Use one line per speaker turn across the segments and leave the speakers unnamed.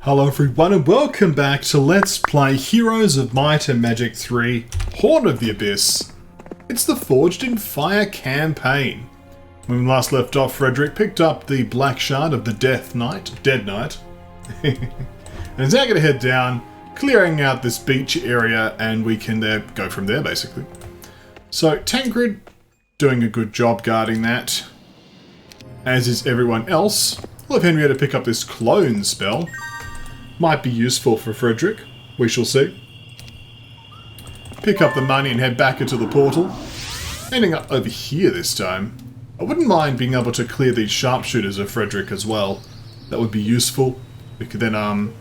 Hello everyone and welcome back to Let's Play Heroes of Might and Magic 3 Horn of the Abyss. It's the Forged in Fire campaign. When we last left off, Frederick picked up the Black Shard of the Dead Knight, and is now going to head down, clearing out this beach area, and we can go from there basically. So Tancred doing a good job guarding that, as is everyone else. I'll have Henrietta pick up this clone spell. Might be useful for Frederick. We shall see. Pick up the money and head back into the portal. Ending up over here this time. I wouldn't mind being able to clear these sharpshooters of Frederick as well. That would be useful. We could then,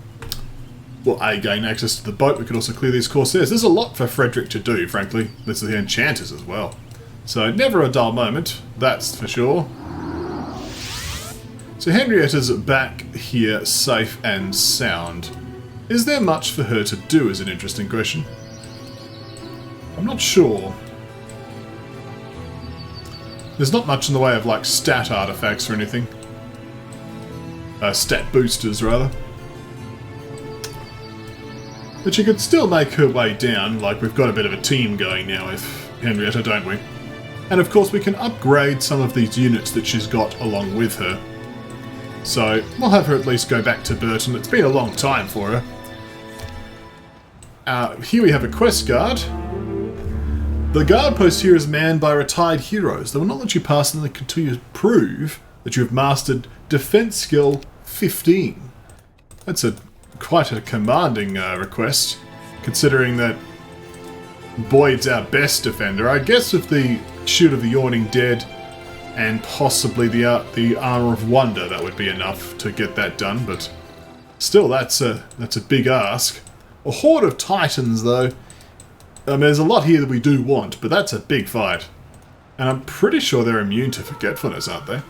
gain access to the boat. We could also clear these corsairs. There's a lot for Frederick to do, frankly. There's the enchanters as well. So never a dull moment, that's for sure. So Henrietta's back here, safe and sound. Is there much for her to do is an interesting question. I'm not sure. There's not much in the way of, like, stat artifacts or anything. Stat boosters, rather. But she could still make her way down, like we've got a bit of a team going now with Henrietta, don't we? And of course we can upgrade some of these units that she's got along with her. So, we'll have her at least go back to Burton. It's been a long time for her. Here we have a quest guard. The guard post here is manned by retired heroes. They will not let you pass until you prove that you have mastered Defense Skill 15. That's quite a commanding request, considering that Boyd's our best defender. I guess with the Shield of the Yawning Dead and possibly the Armor of Wonder, that would be enough to get that done, but still, that's a big ask. A horde of titans, though. There's a lot here that we do want, but that's a big fight. And I'm pretty sure they're immune to forgetfulness, aren't they?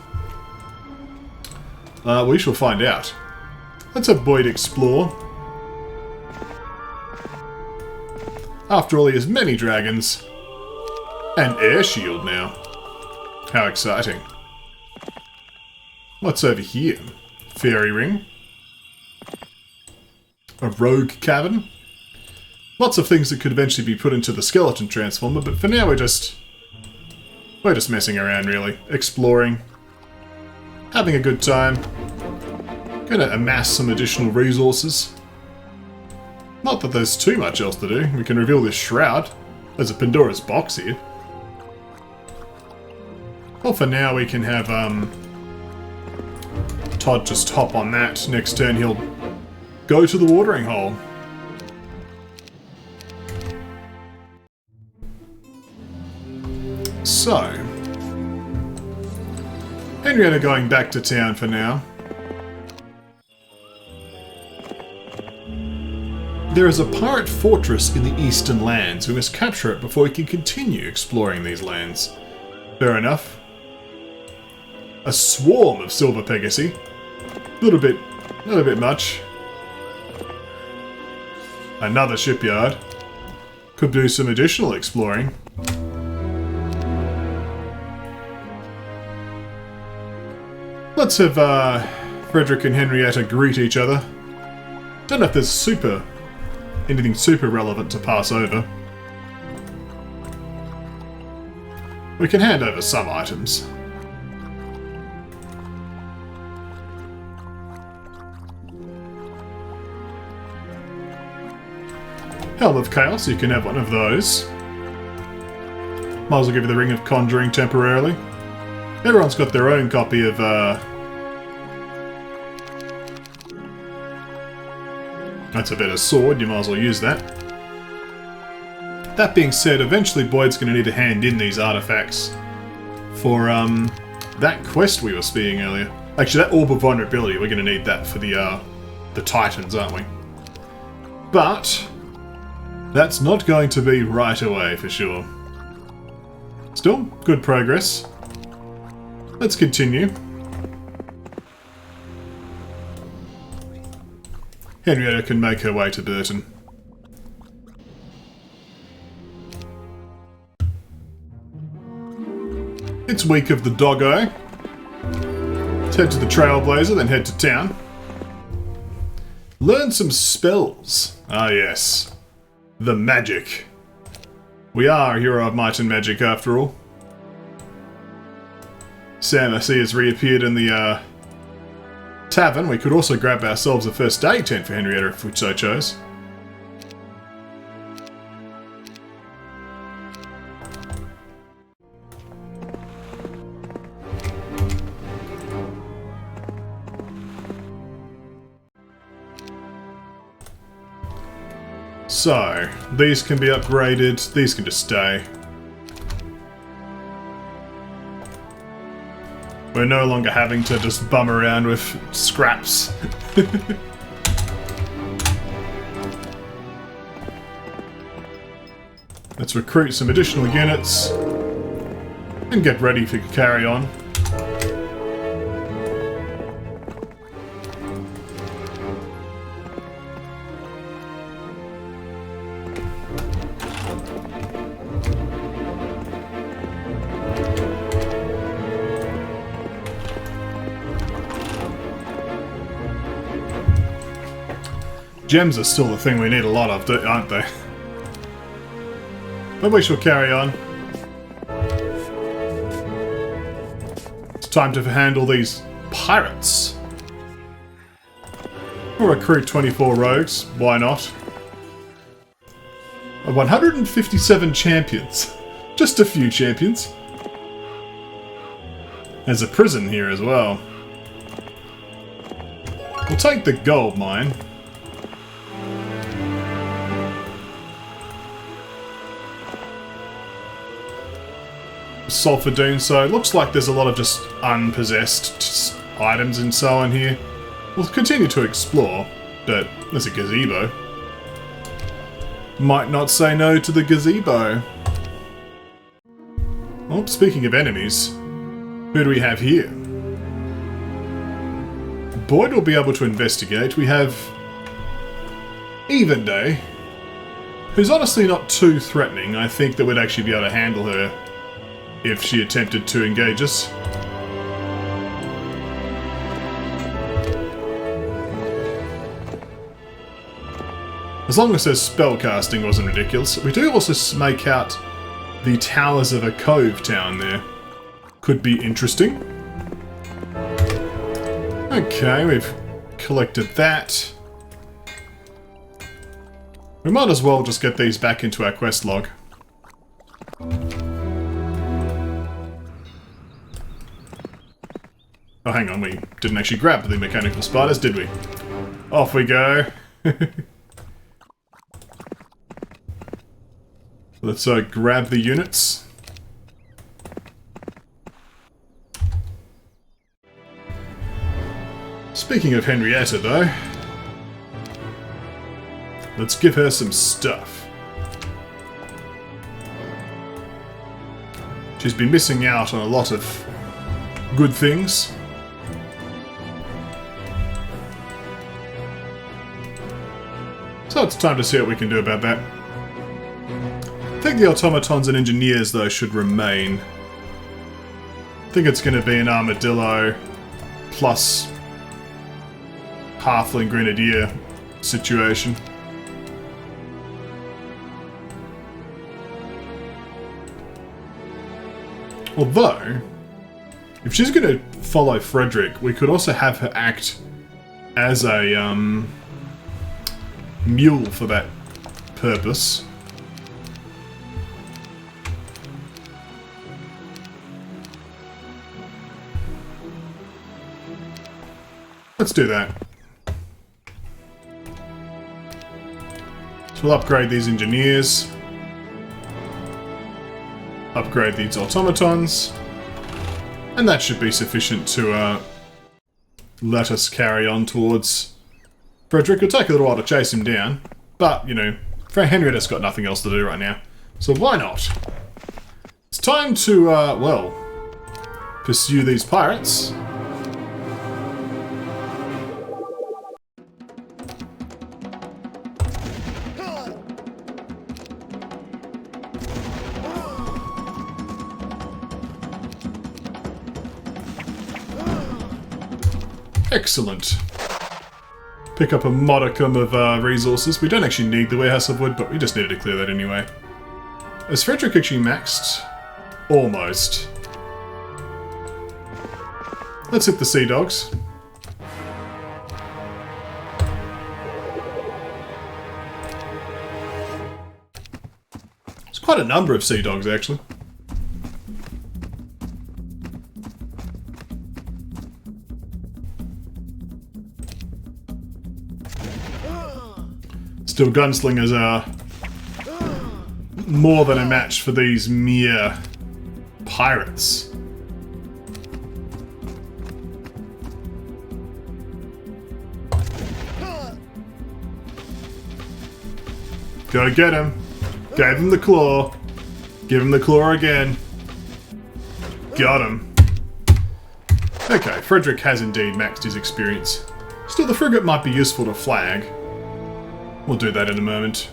We shall find out. Let's have Boyd explore. After all, he has many dragons. And air shield now. How exciting. What's over here? Fairy ring. A rogue cavern. Lots of things that could eventually be put into the skeleton transformer, but for now we're just messing around, really. Exploring. Having a good time. Gonna amass some additional resources. Not that there's too much else to do. We can reveal this shroud. There's a Pandora's box here. Well, for now we can have Todd just hop on that. Next turn he'll go to the watering hole. So, Henrietta going back to town for now. There is a pirate fortress in the eastern lands. We must capture it before we can continue exploring these lands. Fair enough. A swarm of silver Pegasi. A little bit much. Another shipyard. Could do some additional exploring. Let's have Frederick and Henrietta greet each other. Don't know if there's anything super relevant to pass over. We can hand over some items. Helm of Chaos, you can have one of those. Might as well give you the Ring of Conjuring temporarily. Everyone's got their own copy of that's a better sword, you might as well use that. That being said, eventually Boyd's going to need to hand in these artifacts for that quest we were seeing earlier. Actually, that Orb of Vulnerability, we're going to need that for the Titans, aren't we? But that's not going to be right away, for sure. Still, good progress. Let's continue. Henrietta can make her way to Burton. It's week of the doggo. Let's head to the Trailblazer, then head to town. Learn some spells. Ah, yes. The magic. We are a hero of might and magic, after all. Sam, I see, has reappeared in the tavern. We could also grab ourselves a first aid tent for Henrietta if we so chose. So, these can be upgraded, these can just stay. We're no longer having to just bum around with scraps. Let's recruit some additional units and get ready for carry on. Gems are still the thing we need a lot of, aren't they? But we shall carry on. It's time to handle these pirates. We'll recruit 24 rogues, why not? 157 champions. Just a few champions. There's a prison here as well. We'll take the gold mine. Sulfur Dune, so it looks like there's a lot of just unpossessed items and so on here. We'll continue to explore, but there's a gazebo. Might not say no to the gazebo. Well, speaking of enemies, who do we have here? Boyd will be able to investigate. We have Even Day, who's honestly not too threatening. I think that we'd actually be able to handle her if she attempted to engage us. As long as her spellcasting wasn't ridiculous. We do also make out the towers of a cove town there. Could be interesting. Okay, we've collected that. We might as well just get these back into our quest log. Oh, hang on, we didn't actually grab the mechanical spiders, did we? Off we go. Let's grab the units. Speaking of Henrietta, though, let's give her some stuff. She's been missing out on a lot of good things. So it's time to see what we can do about that. I think the automatons and engineers, though, should remain. I think it's going to be an armadillo plus halfling grenadier situation. Although, if she's going to follow Frederick, we could also have her act as a mule for that purpose. Let's do that. So we'll upgrade these engineers. Upgrade these automatons. And that should be sufficient to let us carry on towards Frederick. It'll take a little while to chase him down. But, you know, Henrietta's got nothing else to do right now. So why not? It's time to, well, pursue these pirates. Excellent. Pick up a modicum of resources. We don't actually need the warehouse of wood, but we just needed to clear that anyway. Is Frederick actually maxed? Almost. Let's hit the sea dogs. There's quite a number of sea dogs, actually. Still, gunslingers are more than a match for these mere pirates. Go get him. Gave him the claw. Give him the claw again. Got him. Okay, Frederick has indeed maxed his experience. Still, the frigate might be useful to flag. We'll do that in a moment.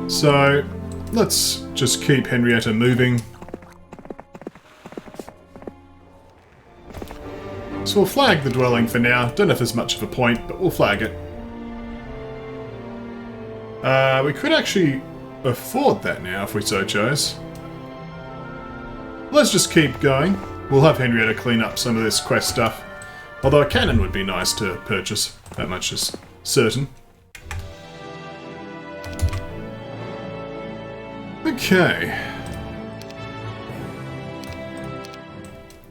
So, let's just keep Henrietta moving. So we'll flag the dwelling for now. Don't know if there's much of a point, but we'll flag it. We could actually afford that now if we so chose. Let's just keep going. We'll have Henrietta clean up some of this quest stuff. Although a cannon would be nice to purchase. That much is certain. Okay.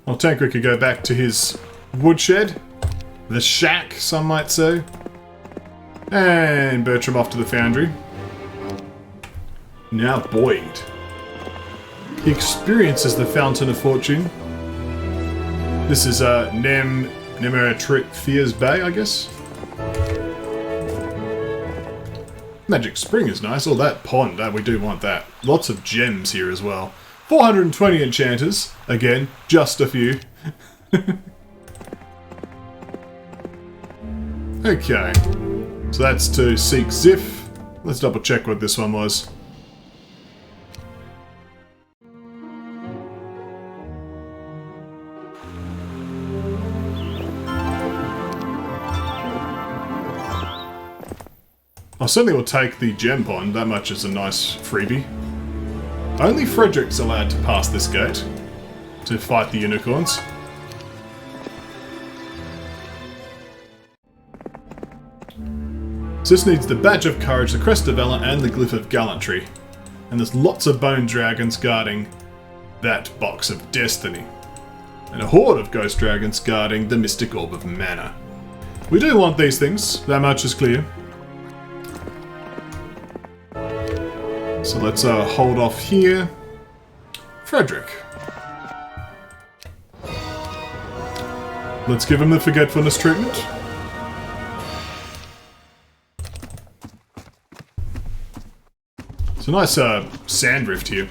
Well, Tanker could go back to his woodshed. The shack, some might say. And Bertram off to the foundry. Now Boyd. He experiences the Fountain of Fortune. This is Nemeratrithia's Bay, I guess. Magic Spring is nice. Oh, that pond, we do want that. Lots of gems here as well. 420 enchanters. Again, just a few. Okay. So that's to seek Ziff. Let's double check what this one was. I certainly will take the gem pond, that much is a nice freebie. Only Frederick's allowed to pass this gate to fight the unicorns. So this needs the Badge of Courage, the Crest of Valor, and the Glyph of Gallantry. And there's lots of bone dragons guarding that box of destiny. And a horde of ghost dragons guarding the Mystic Orb of Mana. We do want these things, that much is clear. So let's hold off here. Frederick. Let's give him the forgetfulness treatment. It's a nice sand rift here.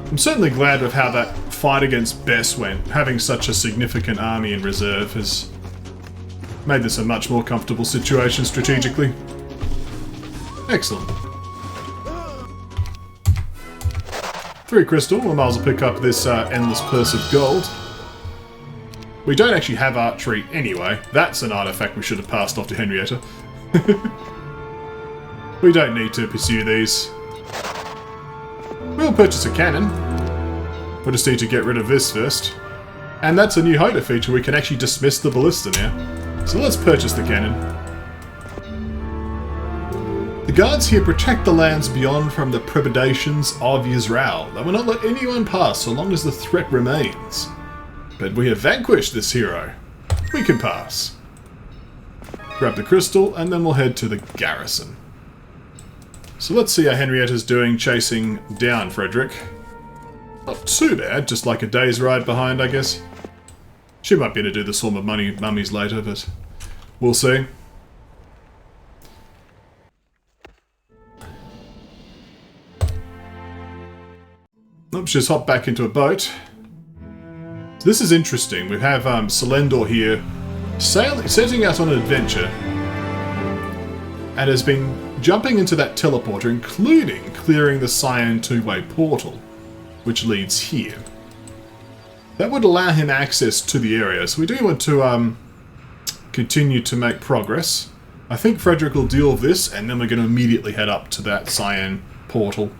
I'm certainly glad with how that fight against Bess went. Having such a significant army in reserve has made this a much more comfortable situation strategically. Excellent. 3 crystal, we might as well pick up this endless purse of gold. We don't actually have archery anyway. That's an artifact we should have passed off to Henrietta. We don't need to pursue these. We'll purchase a cannon. We'll just need to get rid of this first. And that's a new HotA feature, we can actually dismiss the ballista now. So let's purchase the cannon. The guards here protect the lands beyond from the predations of Israel. They will not let anyone pass so long as the threat remains. But we have vanquished this hero. We can pass. Grab the crystal and then we'll head to the garrison. So let's see how Henrietta's doing chasing down Frederick. Not too bad, just like a day's ride behind, I guess. She might be able to do the Swarm of Mummies later, but we'll see. Oops, she's hopped back into a boat. So this is interesting. We have Solendore here setting out on an adventure and has been jumping into that teleporter, including clearing the cyan two-way portal, which leads here. That would allow him access to the area, so we do want to continue to make progress. I think Frederick will deal with this, and then we're going to immediately head up to that cyan portal.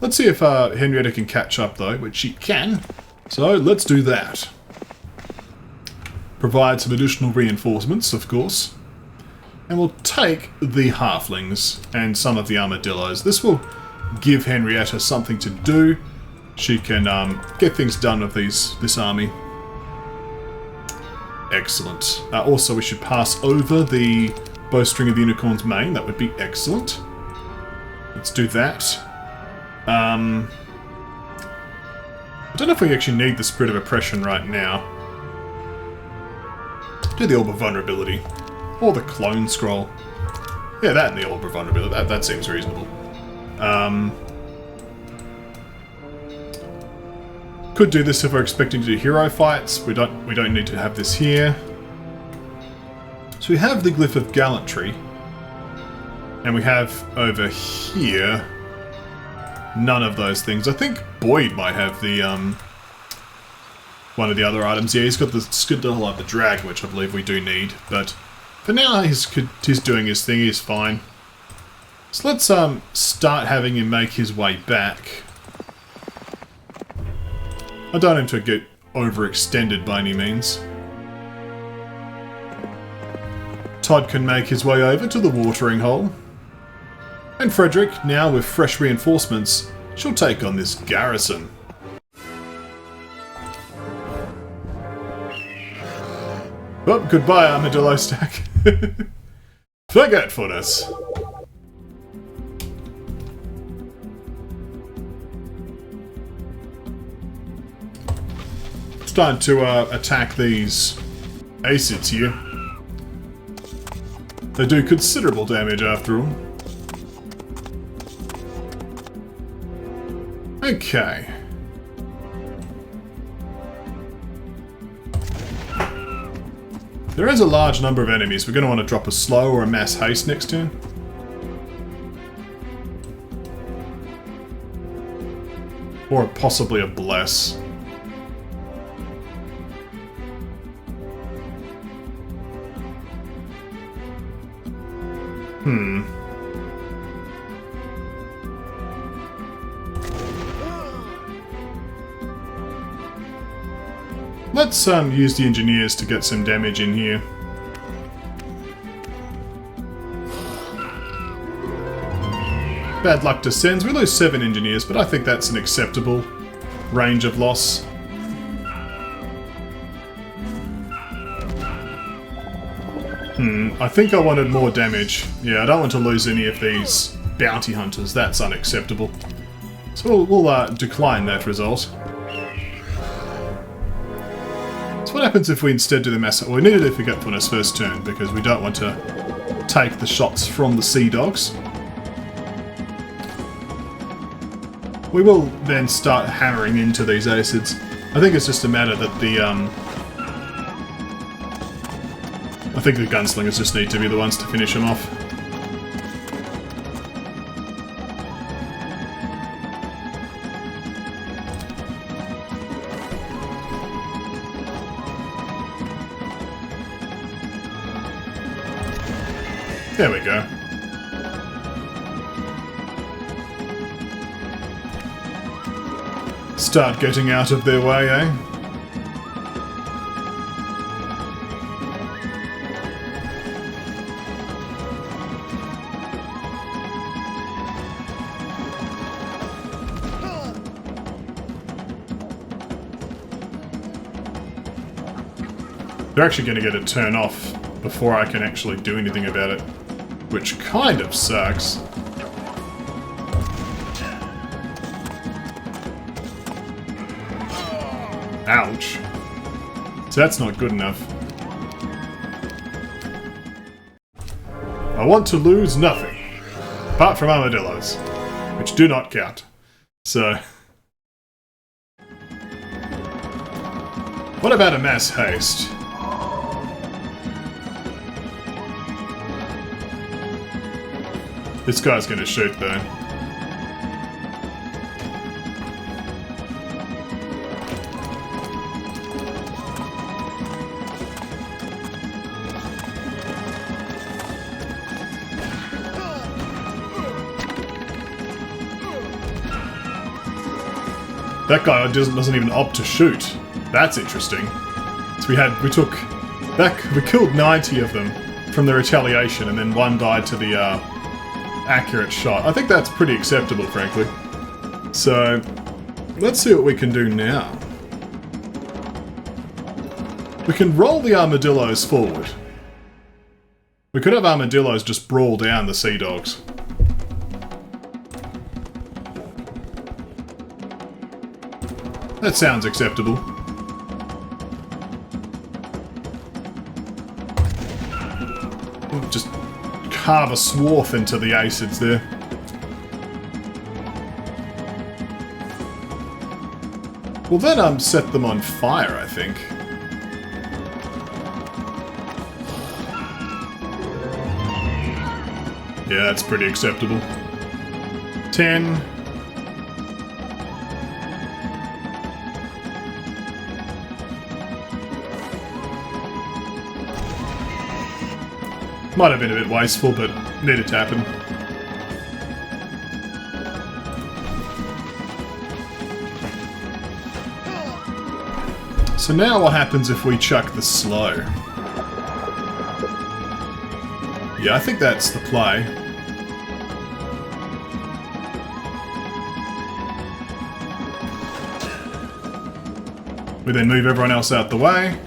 Let's see if Henrietta can catch up, though, which she can. So let's do that. Provide some additional reinforcements, of course. And we'll take the halflings and some of the armadillos. This will give Henrietta something to do. She can get things done with this army. Excellent. Also, we should pass over the bowstring of the unicorn's mane. That would be excellent. Let's do that. I don't know if we actually need the Spirit of Oppression right now. Do the Orb of Vulnerability. Or the Clone Scroll. Yeah, that and the Orb of Vulnerability. That seems reasonable. Could do this if we're expecting to do hero fights. We don't need to have this here. So we have the Glyph of Gallantry. And we have over here none of those things. I think Boyd might have the one of the other items. Yeah, he's got the Skidle of the Dragon, which I believe we do need. But for now, he's doing his thing. He's fine. So let's start having him make his way back. I don't want him to get overextended by any means. Todd can make his way over to the watering hole. And Frederick, now with fresh reinforcements, she'll take on this garrison. Oh, goodbye, Armadillo Stack. Forgetfulness. It's time to attack these acids here. They do considerable damage after all. Okay. There is a large number of enemies. We're going to want to drop a slow or a mass haste next turn. Or possibly a bless. Let's use the engineers to get some damage in here. Bad luck descends. We lose 7 engineers, but I think that's an acceptable range of loss. I think I wanted more damage. Yeah, I don't want to lose any of these bounty hunters. That's unacceptable. So we'll decline that result. So what happens if we instead do the mass... Well, we need to do Forgetfulness first turn, because we don't want to take the shots from the Sea Dogs. We will then start hammering into these acids. I think it's just a matter that the... I think the gunslingers just need to be the ones to finish them off. There we go. Start getting out of their way, eh? They're actually going to get a turn off before I can actually do anything about it, which kind of sucks. Ouch. So that's not good enough. I want to lose nothing, apart from armadillos, which do not count. So... what about a mass haste? This guy's going to shoot, though. That guy doesn't even opt to shoot. That's interesting. So we killed 90 of them from the retaliation, and then one died to the accurate shot. I think that's pretty acceptable, frankly. So let's see what we can do now. We can roll the armadillos forward. We could have armadillos just brawl down the sea dogs. That sounds acceptable. We'll just carve a swath into the acids there. We'll then set them on fire, I think. Yeah, that's pretty acceptable. 10. Might have been a bit wasteful, but needed to happen. So now what happens if we chuck the slow? Yeah, I think that's the play. We then move everyone else out the way.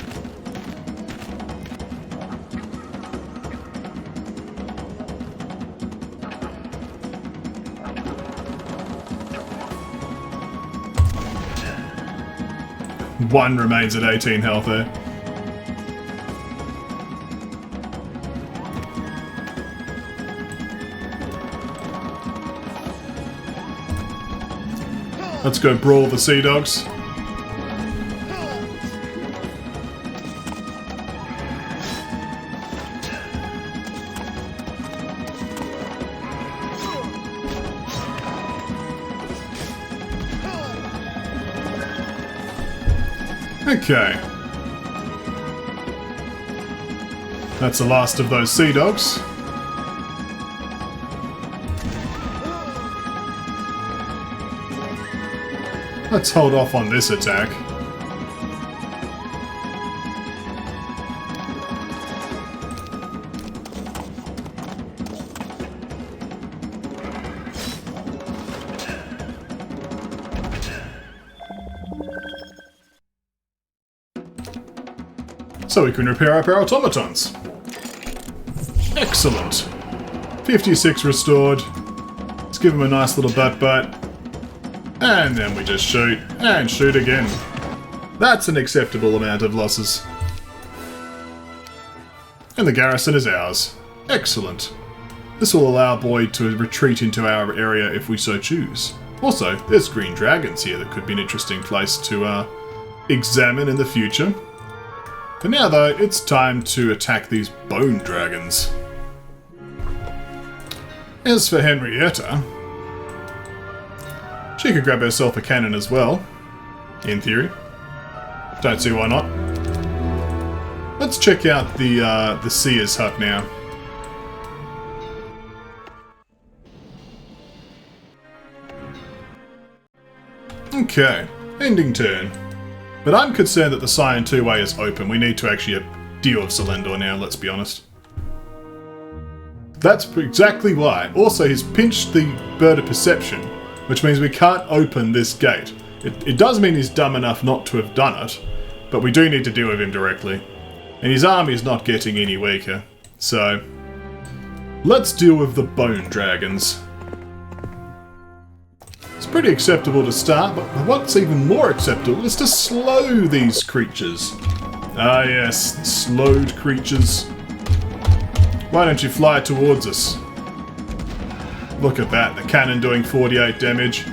One remains at 18 health there. Let's go brawl the sea dogs. Okay. That's the last of those sea dogs. Let's hold off on this attack. So we can repair up our automatons. Excellent. 56 restored. Let's give him a nice little butt. And then we just shoot, and shoot again. That's an acceptable amount of losses. And the garrison is ours. Excellent. This will allow Boyd to retreat into our area if we so choose. Also, there's green dragons here that could be an interesting place to examine in the future. For now, though, it's time to attack these bone dragons. As for Henrietta, she could grab herself a cannon as well, in theory. Don't see why not. Let's check out the Seer's hut now. Okay, ending turn. But I'm concerned that the Scion 2-way is open. We need to actually deal with Solendore now, let's be honest. That's exactly why. Also, he's pinched the Bird of Perception, which means we can't open this gate. It does mean he's dumb enough not to have done it, but we do need to deal with him directly. And his army is not getting any weaker. So, let's deal with the Bone Dragons. It's pretty acceptable to start, but what's even more acceptable is to slow these creatures. Ah yes, slowed creatures. Why don't you fly towards us? Look at that, the cannon doing 48 damage.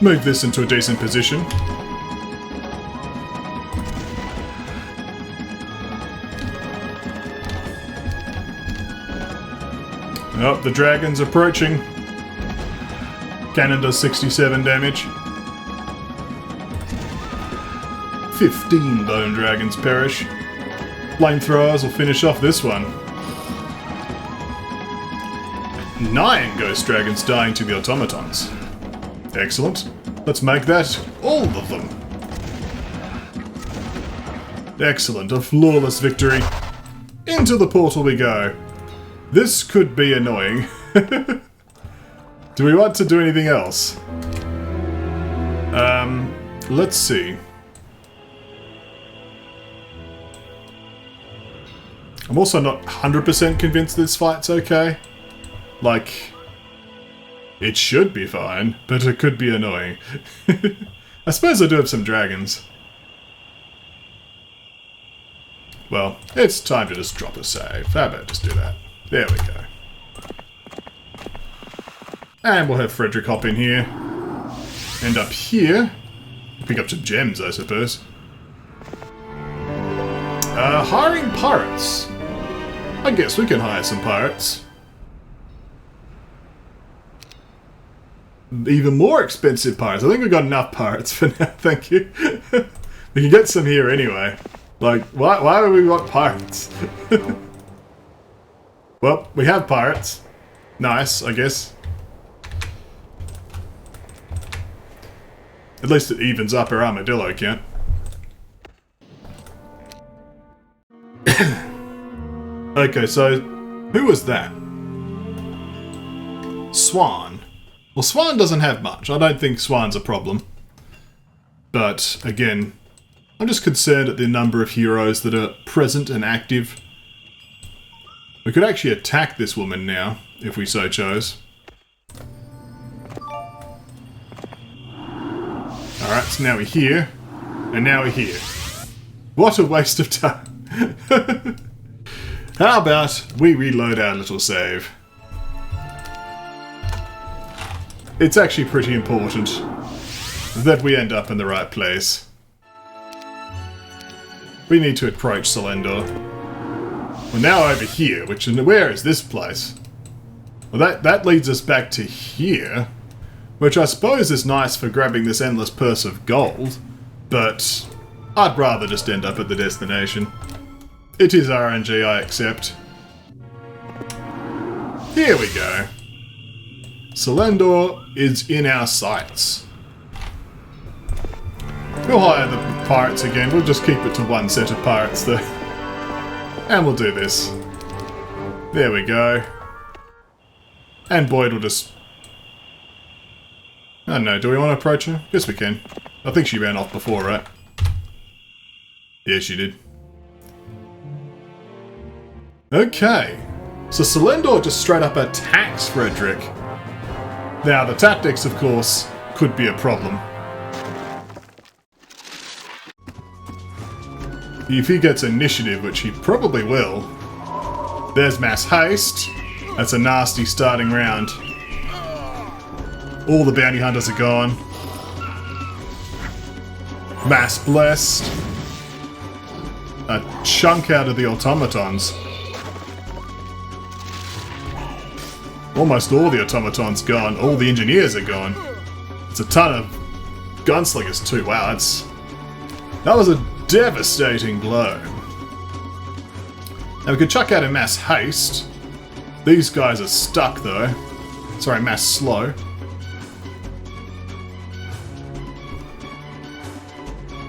Move this into a decent position. Oh, the dragon's approaching. Cannon does 67 damage. 15 bone dragons perish. Flamethrowers will finish off this one. 9 ghost dragons dying to the automatons. Excellent. Let's make that all of them. Excellent. A flawless victory. Into the portal we go. This could be annoying. Do we want to do anything else? Let's see. I'm also not 100% convinced this fight's okay. Like, it should be fine, but it could be annoying. I suppose I do have some dragons. Well, it's time to just drop a save. How about just do that? There we go. And we'll have Frederick hop in here. And up here, pick up some gems, I suppose. Hiring pirates. I guess we can hire some pirates. Even more expensive pirates. I think we've got enough pirates for now, thank you. We can get some here anyway. Like, why would we want pirates? Well, we have pirates. Nice, I guess. At least it evens up our armadillo count. Okay, so who was that? Swan. Well, Swan doesn't have much. I don't think Swan's a problem. But, again, I'm just concerned at the number of heroes that are present and active. We could actually attack this woman now, if we so chose. Alright, so now we're here. And now we're here. What a waste of time. How about we reload our little save? It's actually pretty important that we end up in the right place. We need to approach Solendore. We're now over here, where is this place? Well, that leads us back to here, which I suppose is nice for grabbing this endless purse of gold, but I'd rather just end up at the destination. It is RNG, I accept. Here we go. Solendore is in our sights. We'll hire the pirates again. We'll just keep it to one set of pirates though. And we'll do this. There we go. And Boyd will just... I don't know, do we want to approach her? Yes, we can. I think she ran off before, right? Yeah, she did. Okay. So Solendore just straight up attacks Frederick. Now, the tactics, of course, could be a problem. If he gets initiative, which he probably will. There's mass haste. That's a nasty starting round. All the bounty hunters are gone. Mass blessed. A chunk out of the automatons. Almost all the automatons gone. All the engineers are gone. It's a ton of gunslingers too. Wow, that was a devastating blow. Now we could chuck out a mass haste. These guys are stuck though. Sorry, mass slow.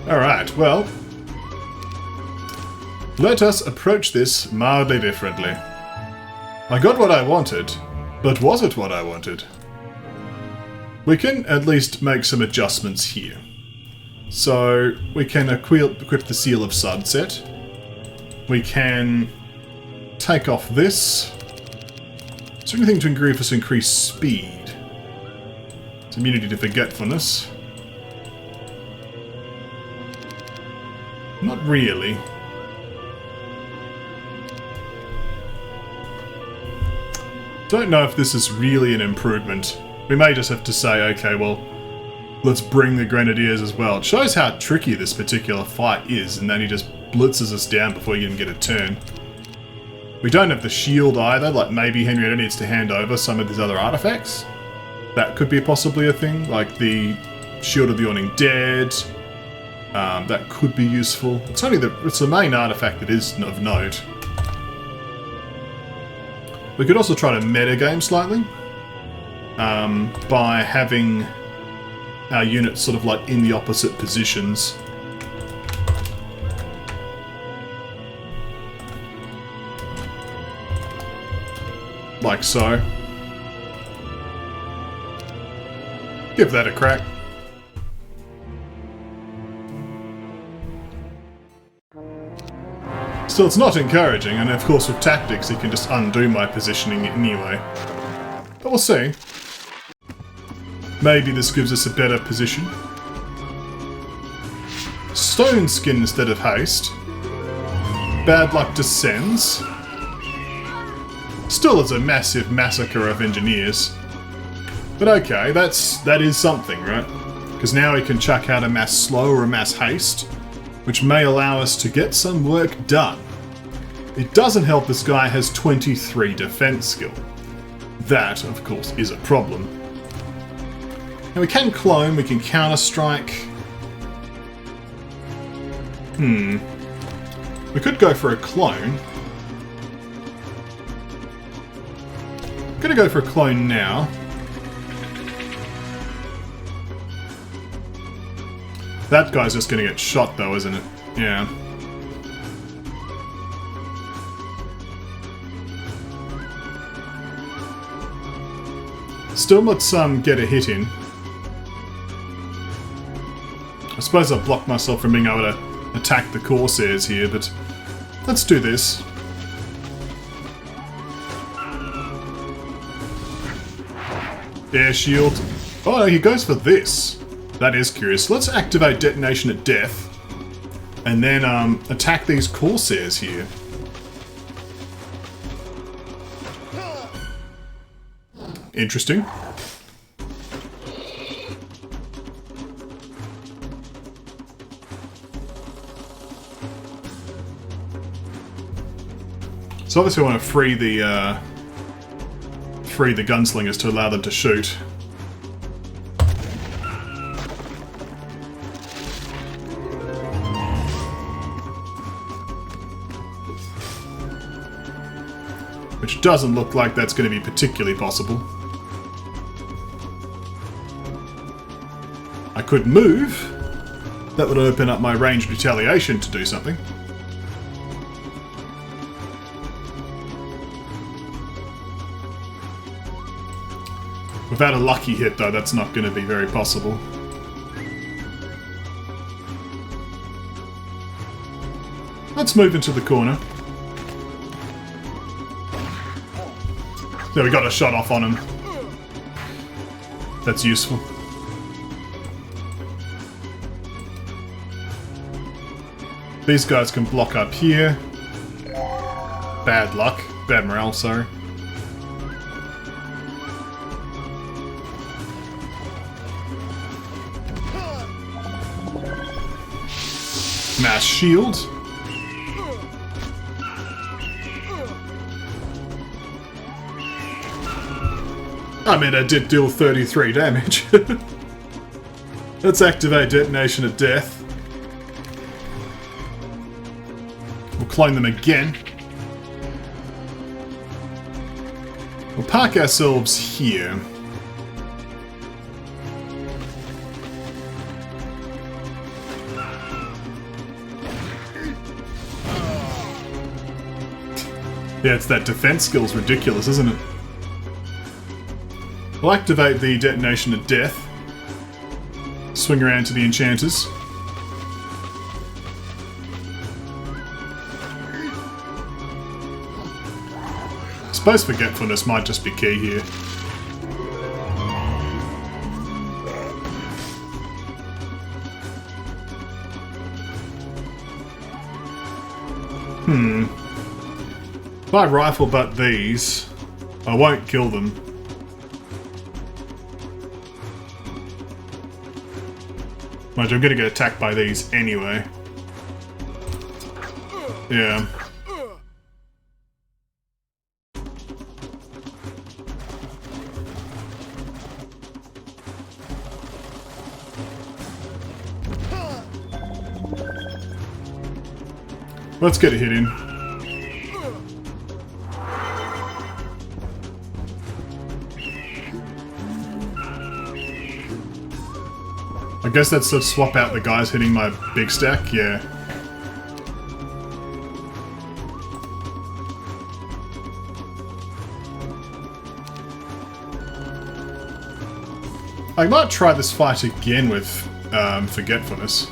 Alright, well. Let us approach this mildly differently. I got what I wanted, but was it what I wanted? We can at least make some adjustments here. So, we can equip the Seal of Sunset. We can take off this. Is there anything to give us increased speed? It's immunity to forgetfulness. Not really. Don't know if this is really an improvement. We may just have to say, okay, well, Let's bring the Grenadiers as well. It shows how tricky this particular fight is, and then he just blitzes us down before you can get a turn. We don't have the shield either, like maybe Henrietta needs to hand over some of these other artifacts. That could be possibly a thing, like the Shield of the Yawning Dead. That could be useful. It's the main artifact that is of note. We could also try to metagame slightly by having our units sort of like in the opposite positions. Like so. Give that a crack. Still, it's not encouraging, and of course with tactics it can just undo my positioning anyway. But we'll see. Maybe this gives us a better position. Stone Skin instead of haste. Bad luck descends. Still is a massive massacre of engineers. But okay, that is something, right? Because now we can chuck out a mass slow or a mass haste, which may allow us to get some work done. It doesn't help this guy has 23 defense skill. That, of course, is a problem. Now we can clone, we can counter-strike. We could go for a clone. I'm gonna go for a clone now. That guy's just gonna get shot though, isn't it? Yeah. Still, let's get a hit in. I suppose I've blocked myself from being able to attack the Corsairs here, but let's do this. Air shield. Oh no, he goes for this. That is curious. Let's activate Detonation at Death, and then attack these Corsairs here. Interesting. So obviously I want to free the gunslingers to allow them to shoot. Which doesn't look like that's going to be particularly possible. I could move. That would open up my ranged retaliation to do something. Without a lucky hit, though, that's not going to be very possible. Let's move into the corner. There, we got a shot off on him. That's useful. These guys can block up here. Bad luck. Bad morale, sorry. Mass shield. I mean, I did deal 33 damage. Let's activate Detonation at Death. We'll clone them again. We'll park ourselves here. Yeah, it's that defense skill's ridiculous, isn't it? We'll activate the Detonation at Death. Swing around to the enchanters. I suppose forgetfulness might just be key here. If I rifle butt these, I won't kill them. Mind you, I'm gonna get attacked by these anyway. Yeah. Let's get a hit in. I guess that's to swap out the guys hitting my big stack, yeah. I might try this fight again with Forgetfulness.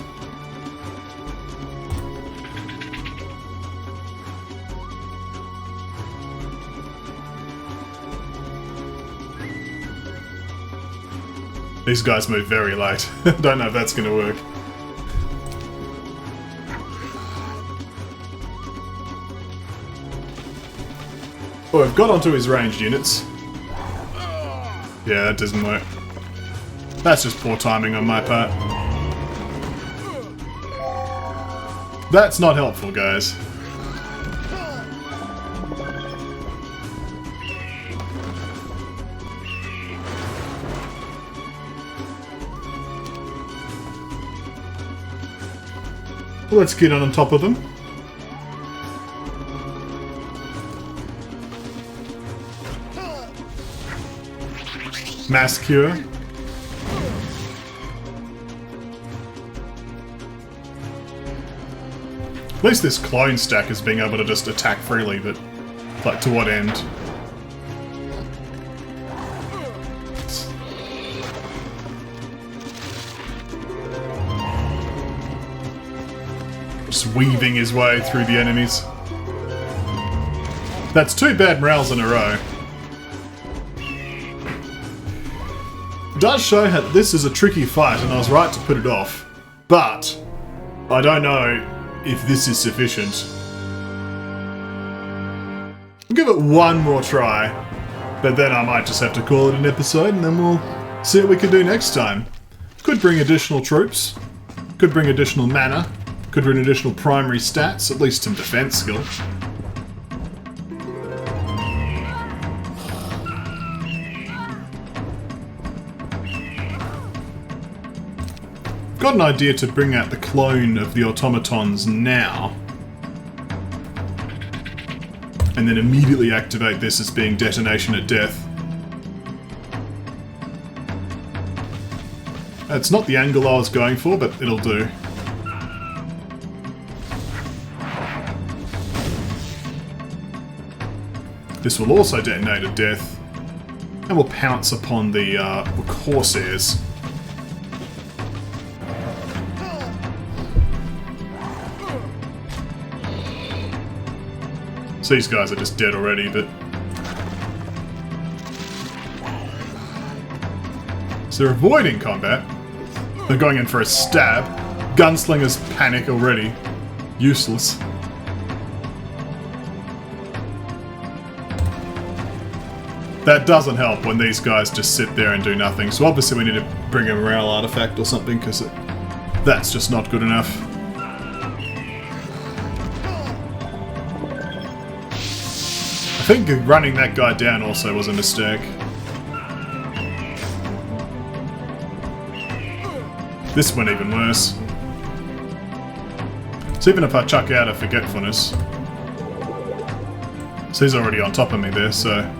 These guys move very late. Don't know if that's going to work. Oh, I've got onto his ranged units. Yeah, that doesn't work. That's just poor timing on my part. That's not helpful, guys. Let's get on top of them. Mass cure. At least this clone stack is being able to just attack freely, but like to what end? Just weaving his way through the enemies. That's 2 bad morales in a row. It does show how this is a tricky fight, and I was right to put it off. But I don't know if this is sufficient. I'll give it one more try, but then I might just have to call it an episode, and then we'll see what we can do next time. Could bring additional troops, could bring additional mana, could bring additional primary stats, at least some defense skill. Got an idea to bring out the clone of the automatons now. And then immediately activate this as being detonation at death. That's not the angle I was going for, but it'll do. This will also detonate at death, and will pounce upon the Corsairs. So these guys are just dead already, but... So they're avoiding combat. They're going in for a stab. Gunslingers panic already. Useless. That doesn't help when these guys just sit there and do nothing. So obviously we need to bring a morale artifact or something, because that's just not good enough. I think running that guy down also was a mistake. This went even worse. So even if I chuck out a Forgetfulness... So he's already on top of me there, so...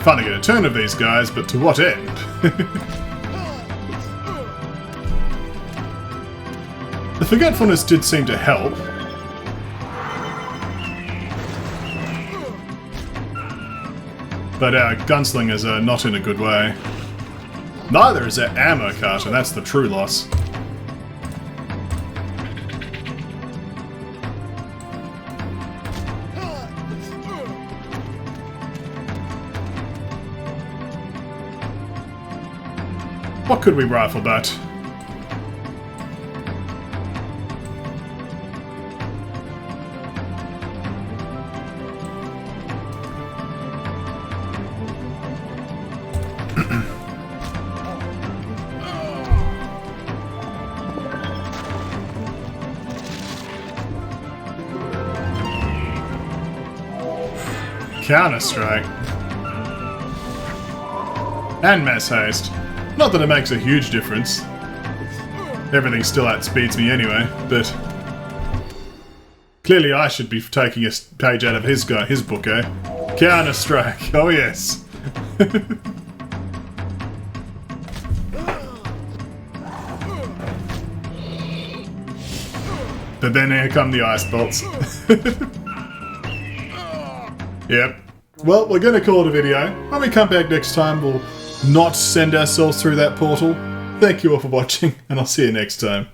Fun to get a turn of these guys, but to what end? The Forgetfulness did seem to help. But our gunslingers are not in a good way. Neither is our ammo cart, and that's the true loss. What could we rifle that? Counter-strike. And mass haste. Not that it makes a huge difference. Everything still outspeeds me anyway, but... Clearly I should be taking a page out of his book, eh? Counter-strike. Oh yes. But then here come the ice bolts. Yep. Well, we're going to call it a video. When we come back next time, we'll not send ourselves through that portal. Thank you all for watching, and I'll see you next time.